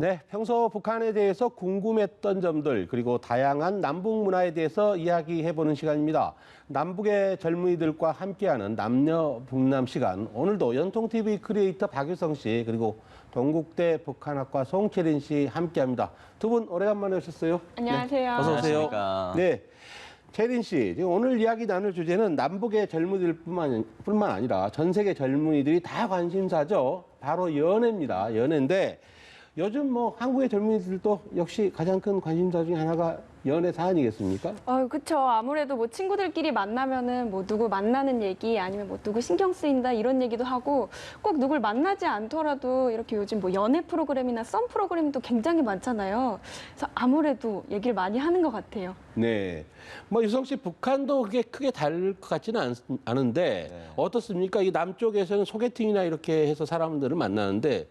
네, 평소 북한에 대해서 궁금했던 점들 그리고 다양한 남북 문화에 대해서 이야기해보는 시간입니다. 남북의 젊은이들과 함께하는 남녀 북남 시간. 오늘도 연통TV 크리에이터 박유성 씨 그리고 동국대 북한학과 송채린 씨 함께합니다. 두 분 오래간만에 오셨어요. 안녕하세요. 네, 어서 오세요. 안녕하십니까. 네, 채린 씨, 지금 오늘 이야기 나눌 주제는 남북의 젊은이들뿐만 아니라 전 세계 젊은이들이 다 관심사죠. 바로 연애입니다. 연애인데 요즘 뭐 한국의 젊은이들도 역시 가장 큰 관심사 중에 하나가 연애 사안이겠습니까? 그쵸. 아무래도 뭐 친구들끼리 만나면은 뭐 누구 만나는 얘기 아니면 뭐 누구 신경 쓰인다 이런 얘기도 하고 꼭 누굴 만나지 않더라도 이렇게 요즘 뭐 연애 프로그램이나 썸 프로그램도 굉장히 많잖아요. 그래서 아무래도 얘기를 많이 하는 것 같아요. 네. 뭐 유성 씨 북한도 그게 크게 다를 것 같지는 않은데 네. 어떻습니까? 이 남쪽에서는 소개팅이나 이렇게 해서 사람들을 만나는데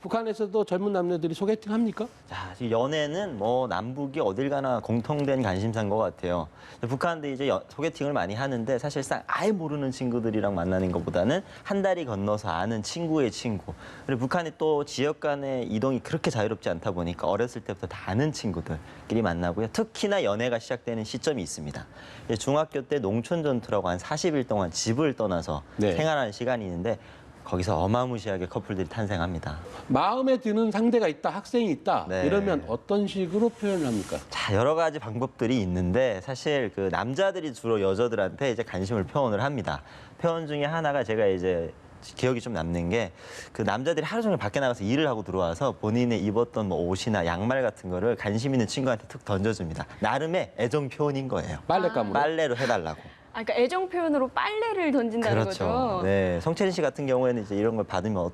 북한에서도 젊은 남녀들이 소개팅 합니까? 자, 지금 연애는 뭐 남북이 어딜 가나 공통된 관심사인 것 같아요. 북한도 이제 소개팅을 많이 하는데 사실상 아예 모르는 친구들이랑 만나는 것보다는 한 다리 건너서 아는 친구의 친구. 그리고 북한이 또 지역 간의 이동이 그렇게 자유롭지 않다 보니까 어렸을 때부터 다 아는 친구들끼리 만나고요. 특히나 연애가 시작되는 시점이 있습니다. 이제 중학교 때 농촌 전투라고 한 40일 동안 집을 떠나서 네. 생활하는 시간이 있는데 거기서 어마무시하게 커플들이 탄생합니다. 마음에 드는 상대가 있다, 학생이 있다 네. 이러면 어떤 식으로 표현을 합니까? 자, 여러 가지 방법들이 있는데 사실 그 남자들이 주로 여자들한테 이제 관심을 표현을 합니다. 표현 중에 하나가 제가 이제 기억이 좀 남는 게 그 남자들이 하루 종일 밖에 나가서 일을 하고 들어와서 본인의 입었던 뭐 옷이나 양말 같은 거를 관심 있는 친구한테 툭 던져줍니다. 나름의 애정 표현인 거예요. 빨랫감으로. 빨래로 해달라고. 그러니까 애정 표현으로 빨래를 던진다는 그렇죠. 거죠. 네, 성채린 씨 같은 경우에는 이제 이런 걸 받으면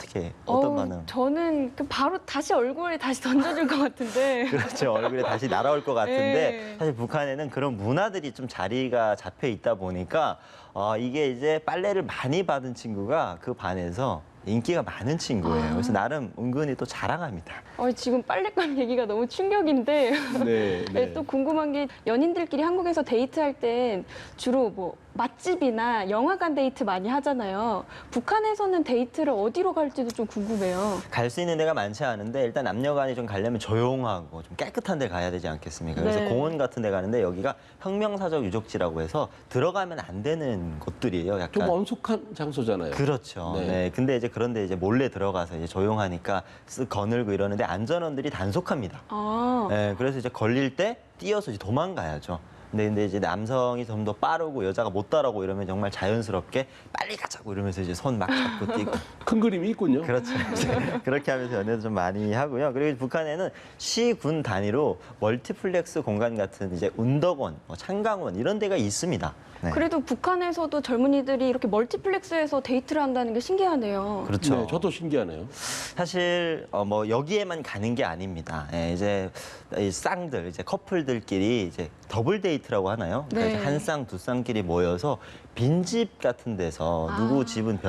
어떤 반응? 저는 바로 다시 얼굴에 다시 던져줄 것 같은데. 그렇죠. 얼굴에 다시 날아올 것 같은데 네. 사실 북한에는 그런 문화들이 좀 자리가 잡혀 있다 보니까 이게 이제 빨래를 많이 받은 친구가 그 반에서 인기가 많은 친구예요. 그래서 나름 은근히 또 자랑합니다. 지금 빨랫감 얘기가 너무 충격인데. 네, 네, 또 궁금한 게 연인들끼리 한국에서 데이트할 땐 주로 뭐 맛집이나 영화관 데이트 많이 하잖아요. 북한에서는 데이트를 어디로 갈지도 좀 궁금해요. 갈 수 있는 데가 많지 않은데 일단 남녀간이 좀 가려면 조용하고 좀 깨끗한 데 가야 되지 않겠습니까? 그래서 네. 공원 같은 데 가는데 여기가 혁명사적 유적지라고 해서 들어가면 안 되는 곳들이에요. 좀 약간 엄숙한 장소잖아요. 그렇죠. 네. 네. 근데 이제 그런데 이제 몰래 들어가서 이제 조용하니까 쓱 거늘고 이러는데 안전원들이 단속합니다. 네, 그래서 이제 걸릴 때 뛰어서 이제 도망가야죠. 근데 이제 남성이 좀 더 빠르고 여자가 못 따라오고 이러면 정말 자연스럽게 빨리 가자고 이러면서 이제 손 막 잡고 뛰고. 큰 그림이 있군요. 그렇죠. 그렇게 하면서 연애도 좀 많이 하고요. 그리고 북한에는 시군 단위로 멀티플렉스 공간 같은 이제 운덕원, 창강원 이런 데가 있습니다. 네. 그래도 북한에서도 젊은이들이 이렇게 멀티플렉스에서 데이트를 한다는 게 신기하네요. 그렇죠. 네, 저도 신기하네요. 사실 뭐 여기에만 가는 게 아닙니다. 예, 이제 이 쌍들, 이제 커플들끼리 이제 더블 데이트라고 하나요? 그러니까 네. 한 쌍, 두 쌍끼리 모여서 빈집 같은 데서 누구 집은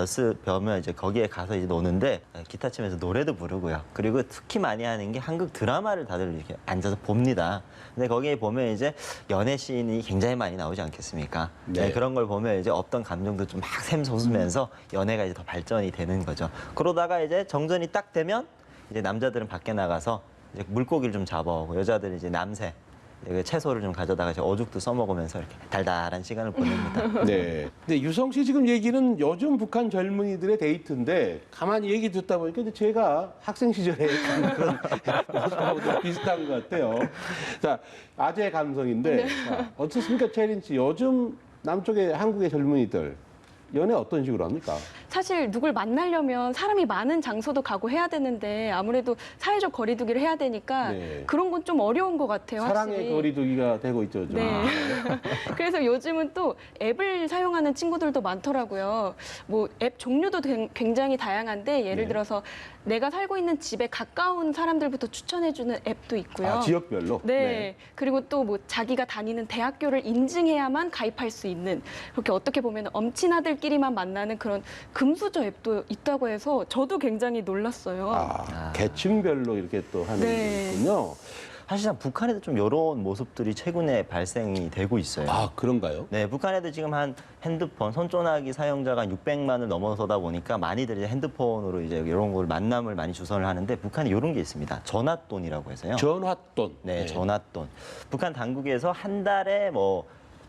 벼면 이제 거기에 가서 이제 노는데 기타 치면서 노래도 부르고요. 그리고 특히 많이 하는 게 한국 드라마를 다들 이렇게 앉아서 봅니다. 근데 거기에 보면 이제 연애 씬이 굉장히 많이 나오지 않겠습니까? 네. 네, 그런 걸 보면 이제 없던 감정도 좀 막 샘솟으면서 연애가 이제 더 발전이 되는 거죠. 그러다가 이제 정전이 딱 되면 이제 남자들은 밖에 나가서 이제 물고기를 좀 잡아오고 여자들은 이제 남새 채소를 좀 가져다가 이제 어죽도 써먹으면서 이렇게 달달한 시간을 보냅니다. 네. 근데 유성 씨 지금 얘기는 요즘 북한 젊은이들의 데이트인데 가만히 얘기 듣다 보니까 이제 제가 학생 시절에 그런 모습하고 좀 비슷한 것 같아요. 자, 아재 감성인데 자, 어떻습니까, 채린 씨? 요즘 남쪽의 한국의 젊은이들 연애 어떤 식으로 합니까? 사실 누굴 만나려면 사람이 많은 장소도 가고 해야 되는데 아무래도 사회적 거리두기를 해야 되니까 네. 그런 건 좀 어려운 것 같아요. 사랑의 확실히. 거리두기가 되고 있죠. 좀. 네. 그래서 요즘은 또 앱을 사용하는 친구들도 많더라고요. 뭐 앱 종류도 굉장히 다양한데 예를 네. 들어서 내가 살고 있는 집에 가까운 사람들부터 추천해주는 앱도 있고요. 아, 지역별로? 네. 그리고 또 뭐 자기가 다니는 대학교를 인증해야만 가입할 수 있는 그렇게 어떻게 보면 엄친아들끼리만 만나는 그런 금수저 앱도 있다고 해서 저도 굉장히 놀랐어요. 계층별로 이렇게 또 하는 네. 거군요. 사실상 북한에도 좀 이런 모습들이 최근에 발생이 되고 있어요. 아, 그런가요? 네, 북한에도 지금 한 핸드폰, 손전화기 사용자가 600만을 넘어서다 보니까 많이들 이제 핸드폰으로 이제 이런 걸 만남을 많이 주선을 하는데 북한에 이런 게 있습니다. 전화돈이라고 해서요. 전화돈. 네, 전화돈. 북한 당국에서 한 달에 뭐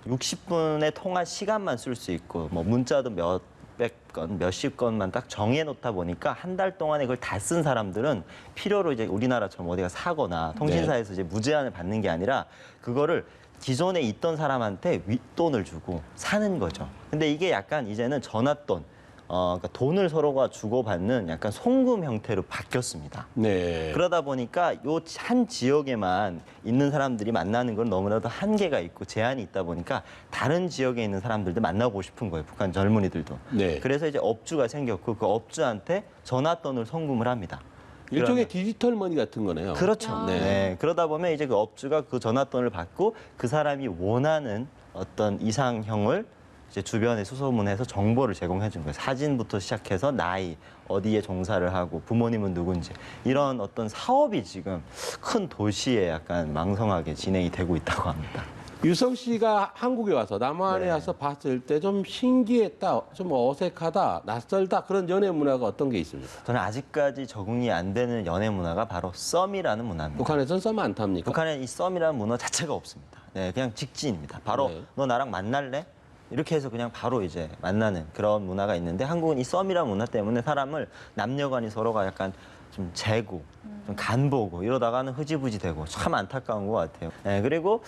60분의 통화 시간만 쓸 수 있고 뭐 문자도 몇백 건, 몇십 건만 딱 정해 놓다 보니까 한 달 동안에 그걸 다 쓴 사람들은 필요로 이제 우리나라처럼 어디가 사거나 통신사에서 이제 무제한을 받는 게 아니라 그거를 기존에 있던 사람한테 윗돈을 주고 사는 거죠. 근데 이게 약간 이제는 전화돈, 그러니까 돈을 서로가 주고받는 약간 송금 형태로 바뀌었습니다. 네. 그러다 보니까 요 한 지역에만 있는 사람들이 만나는 건 너무나도 한계가 있고 제한이 있다 보니까 다른 지역에 있는 사람들도 만나고 싶은 거예요. 북한 젊은이들도. 네. 그래서 이제 업주가 생겼고 그 업주한테 전화돈을 송금을 합니다. 일종의 디지털 머니 같은 거네요. 그렇죠. 네. 네. 그러다 보면 이제 그 업주가 그 전화돈을 받고 그 사람이 원하는 어떤 이상형을 이제 주변에 수소문해서 정보를 제공해 준 거예요. 사진부터 시작해서 나이, 어디에 종사를 하고 부모님은 누군지 이런 어떤 사업이 지금 큰 도시에 약간 망성하게 진행이 되고 있다고 합니다. 유성 씨가 한국에 와서 남한에 네. 와서 봤을 때 좀 신기했다, 좀 어색하다, 낯설다 그런 연애 문화가 어떤 게 있습니까? 저는 아직까지 적응이 안 되는 연애 문화가 바로 썸이라는 문화입니다. 북한에서는 썸 안 탑니까? 북한에 이 썸이라는 문화 자체가 없습니다. 네, 그냥 직진입니다. 바로 네. 너 나랑 만날래? 이렇게 해서 그냥 바로 이제 만나는 그런 문화가 있는데 한국은 이 썸이라는 문화 때문에 사람을 남녀간이 서로가 약간 좀 재고 좀 간보고 이러다가는 흐지부지 되고 참 안타까운 것 같아요. 네, 그리고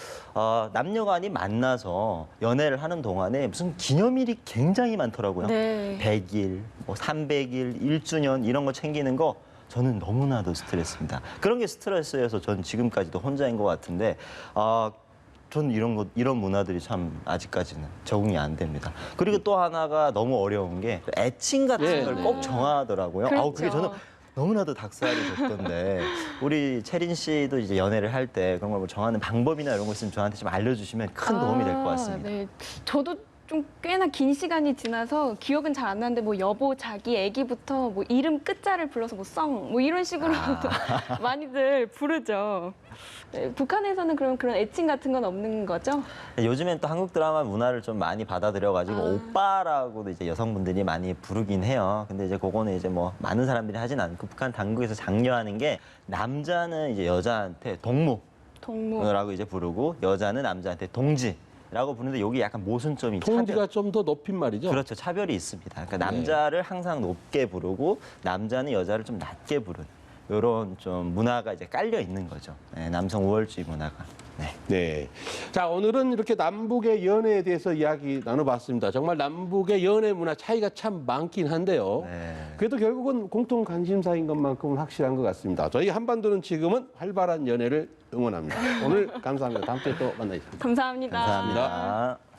남녀간이 만나서 연애를 하는 동안에 무슨 기념일이 굉장히 많더라고요. 네. 100일, 뭐 300일, 1주년 이런 거 챙기는 거 저는 너무나도 스트레스입니다. 그런 게 스트레스여서 전 지금까지도 혼자인 것 같은데 전 이런 문화들이 참 아직까지는 적응이 안 됩니다. 그리고 또 하나가 너무 어려운 게 애칭 같은 네. 걸 꼭 정하더라고요. 그렇죠. 그게 저는 너무나도 닭살이 돋던데 우리 채린 씨도 이제 연애를 할 때 그런 걸 뭐 정하는 방법이나 이런 거 있으면 저한테 좀 알려주시면 큰 도움이 될 것 같습니다. 네. 저도 좀 꽤나 긴 시간이 지나서 기억은 잘 안 나는데 뭐 여보, 자기, 애기부터 뭐 이름 끝자를 불러서 뭐 썽, 뭐 이런 식으로 많이들 부르죠. 네, 북한에서는 그럼 그런 애칭 같은 건 없는 거죠? 요즘엔 또 한국 드라마 문화를 좀 많이 받아들여가지고 오빠라고도 이제 여성분들이 많이 부르긴 해요. 근데 이제 그거는 이제 뭐 많은 사람들이 하진 않고 북한 당국에서 장려하는 게 남자는 이제 여자한테 동무라고 이제 부르고 여자는 남자한테 동지라고 부르는데 여기 약간 모순점이 통지가 좀 더 높인 말이죠. 그렇죠. 차별이 있습니다. 그러니까 네. 남자를 항상 높게 부르고 남자는 여자를 좀 낮게 부르는 이런 좀 문화가 이제 깔려 있는 거죠. 네, 남성 우월주의 문화가. 네. 네. 자, 오늘은 이렇게 남북의 연애에 대해서 이야기 나눠봤습니다. 정말 남북의 연애 문화 차이가 참 많긴 한데요. 네. 그래도 결국은 공통 관심사인 것만큼은 확실한 것 같습니다. 저희 한반도는 지금은 활발한 연애를 응원합니다. 오늘 감사합니다. 다음 주에 또 만나겠습니다. 감사합니다. 감사합니다.